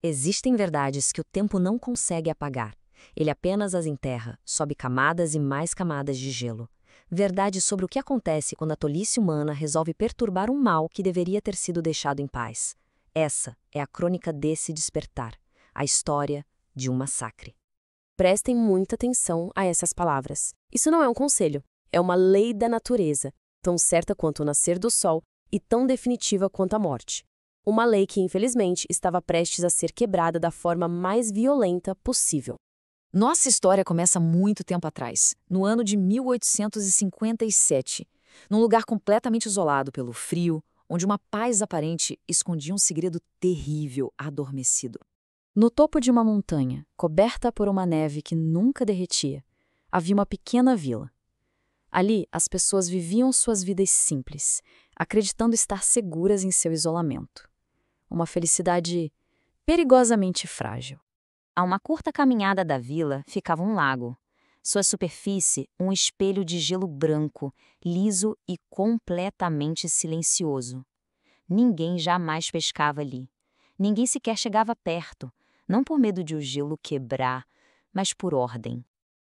Existem verdades que o tempo não consegue apagar. Ele apenas as enterra, sob camadas e mais camadas de gelo. Verdades sobre o que acontece quando a tolice humana resolve perturbar um mal que deveria ter sido deixado em paz. Essa é a crônica desse despertar, a história de um massacre. Prestem muita atenção a essas palavras. Isso não é um conselho, é uma lei da natureza, tão certa quanto o nascer do sol e tão definitiva quanto a morte. Uma lei que, infelizmente, estava prestes a ser quebrada da forma mais violenta possível. Nossa história começa muito tempo atrás, no ano de 1857, num lugar completamente isolado pelo frio, onde uma paz aparente escondia um segredo terrível adormecido. No topo de uma montanha, coberta por uma neve que nunca derretia, havia uma pequena vila. Ali, as pessoas viviam suas vidas simples, acreditando estar seguras em seu isolamento. Uma felicidade perigosamente frágil. A uma curta caminhada da vila ficava um lago. Sua superfície, um espelho de gelo branco, liso e completamente silencioso. Ninguém jamais pescava ali. Ninguém sequer chegava perto, não por medo de o gelo quebrar, mas por ordem.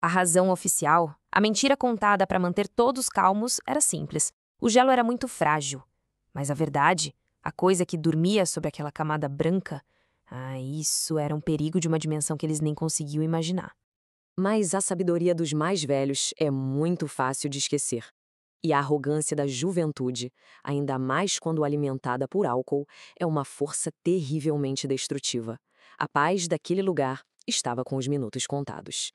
A razão oficial, a mentira contada para manter todos calmos, era simples. O gelo era muito frágil. Mas a verdade, a coisa que dormia sobre aquela camada branca, isso era um perigo de uma dimensão que eles nem conseguiam imaginar. Mas a sabedoria dos mais velhos é muito fácil de esquecer. E a arrogância da juventude, ainda mais quando alimentada por álcool, é uma força terrivelmente destrutiva. A paz daquele lugar estava com os minutos contados.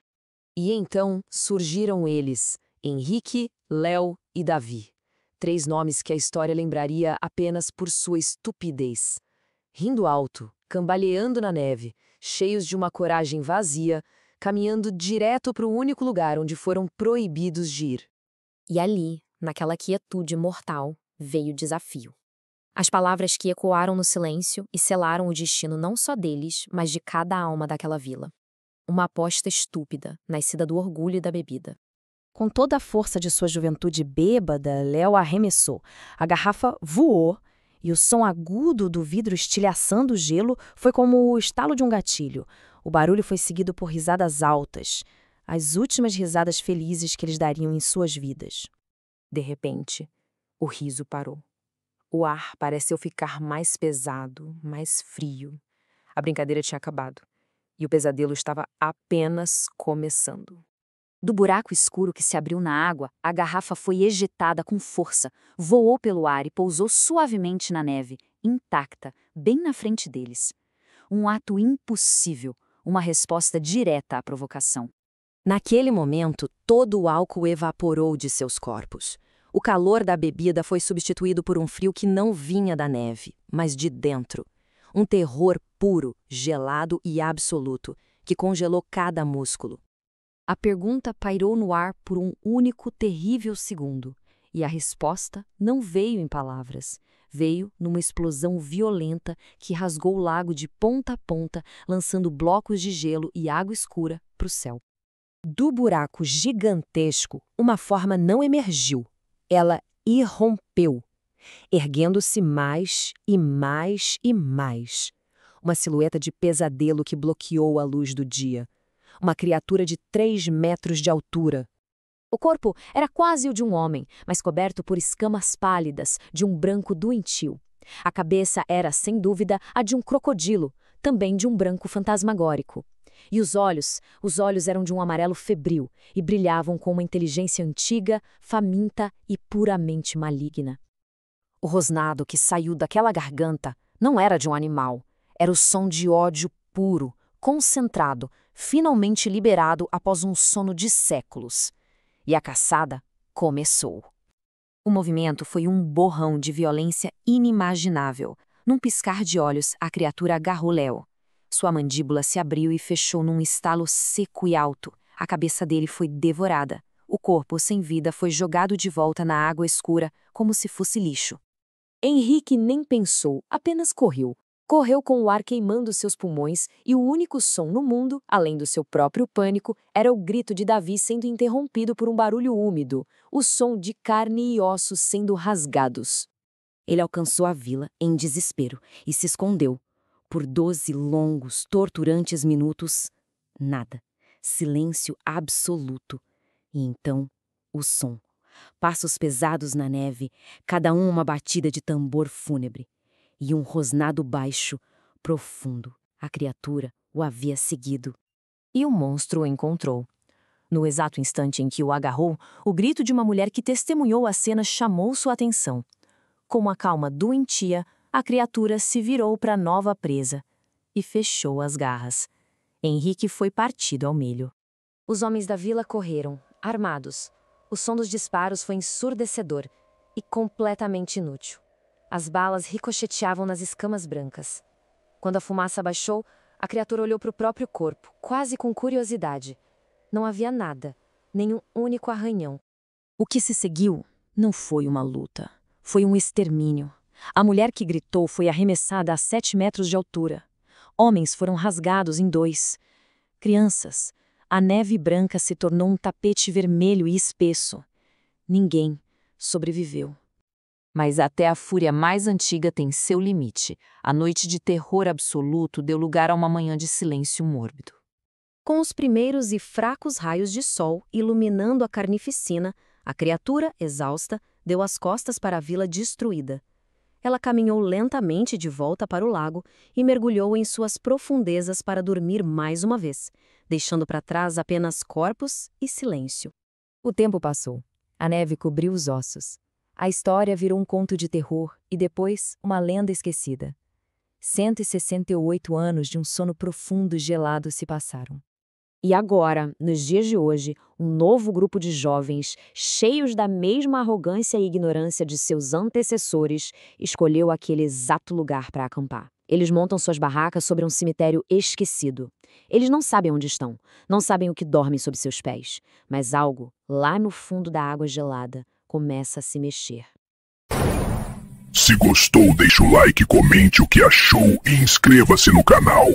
E então surgiram eles, Henrique, Léo e Davi. 3 nomes que a história lembraria apenas por sua estupidez. Rindo alto, cambaleando na neve, cheios de uma coragem vazia, caminhando direto para o único lugar onde foram proibidos de ir. E ali, naquela quietude mortal, veio o desafio. As palavras que ecoaram no silêncio e selaram o destino não só deles, mas de cada alma daquela vila. Uma aposta estúpida, nascida do orgulho e da bebida. Com toda a força de sua juventude bêbada, Léo arremessou. A garrafa voou, e o som agudo do vidro estilhaçando o gelo foi como o estalo de um gatilho. O barulho foi seguido por risadas altas, as últimas risadas felizes que eles dariam em suas vidas. De repente, o riso parou. O ar pareceu ficar mais pesado, mais frio. A brincadeira tinha acabado, e o pesadelo estava apenas começando. Do buraco escuro que se abriu na água, a garrafa foi ejetada com força, voou pelo ar e pousou suavemente na neve, intacta, bem na frente deles. Um ato impossível, uma resposta direta à provocação. Naquele momento, todo o álcool evaporou de seus corpos. O calor da bebida foi substituído por um frio que não vinha da neve, mas de dentro. Um terror puro, gelado e absoluto, que congelou cada músculo. A pergunta pairou no ar por um único terrível segundo, e a resposta não veio em palavras. Veio numa explosão violenta que rasgou o lago de ponta a ponta, lançando blocos de gelo e água escura para o céu. Do buraco gigantesco, uma forma não emergiu. Ela irrompeu, erguendo-se mais e mais e mais. Uma silhueta de pesadelo que bloqueou a luz do dia. Uma criatura de 3 metros de altura. O corpo era quase o de um homem, mas coberto por escamas pálidas de um branco doentio. A cabeça era, sem dúvida, a de um crocodilo, também de um branco fantasmagórico. E os olhos eram de um amarelo febril e brilhavam com uma inteligência antiga, faminta e puramente maligna. O rosnado que saiu daquela garganta não era de um animal, era o som de ódio puro, concentrado, finalmente liberado após um sono de séculos. E a caçada começou. O movimento foi um borrão de violência inimaginável. Num piscar de olhos, a criatura agarrou Léo. Sua mandíbula se abriu e fechou num estalo seco e alto. A cabeça dele foi devorada. O corpo, sem vida, foi jogado de volta na água escura, como se fosse lixo. Henrique nem pensou, apenas correu. Correu com o ar queimando seus pulmões e o único som no mundo, além do seu próprio pânico, era o grito de Davi sendo interrompido por um barulho úmido, o som de carne e ossos sendo rasgados. Ele alcançou a vila em desespero e se escondeu. Por 12 longos, torturantes minutos, nada. Silêncio absoluto. E então, o som. Passos pesados na neve, cada um uma batida de tambor fúnebre. E um rosnado baixo, profundo. A criatura o havia seguido. E o monstro o encontrou. No exato instante em que o agarrou, o grito de uma mulher que testemunhou a cena chamou sua atenção. Com uma calma doentia, a criatura se virou para a nova presa e fechou as garras. Henrique foi partido ao meio. Os homens da vila correram, armados. O som dos disparos foi ensurdecedor e completamente inútil. As balas ricocheteavam nas escamas brancas. Quando a fumaça abaixou, a criatura olhou para o próprio corpo, quase com curiosidade. Não havia nada, nem um único arranhão. O que se seguiu não foi uma luta, foi um extermínio. A mulher que gritou foi arremessada a 7 metros de altura. Homens foram rasgados em 2. Crianças. A neve branca se tornou um tapete vermelho e espesso. Ninguém sobreviveu. Mas até a fúria mais antiga tem seu limite. A noite de terror absoluto deu lugar a uma manhã de silêncio mórbido. Com os primeiros e fracos raios de sol iluminando a carnificina, a criatura, exausta, deu as costas para a vila destruída. Ela caminhou lentamente de volta para o lago e mergulhou em suas profundezas para dormir mais uma vez, deixando para trás apenas corpos e silêncio. O tempo passou. A neve cobriu os ossos. A história virou um conto de terror e depois uma lenda esquecida. 168 anos de um sono profundo e gelado se passaram. E agora, nos dias de hoje, um novo grupo de jovens, cheios da mesma arrogância e ignorância de seus antecessores, escolheu aquele exato lugar para acampar. Eles montam suas barracas sobre um cemitério esquecido. Eles não sabem onde estão, não sabem o que dorme sob seus pés, mas algo, lá no fundo da água gelada, começa a se mexer. Se gostou, deixa o like, comente o que achou e inscreva-se no canal.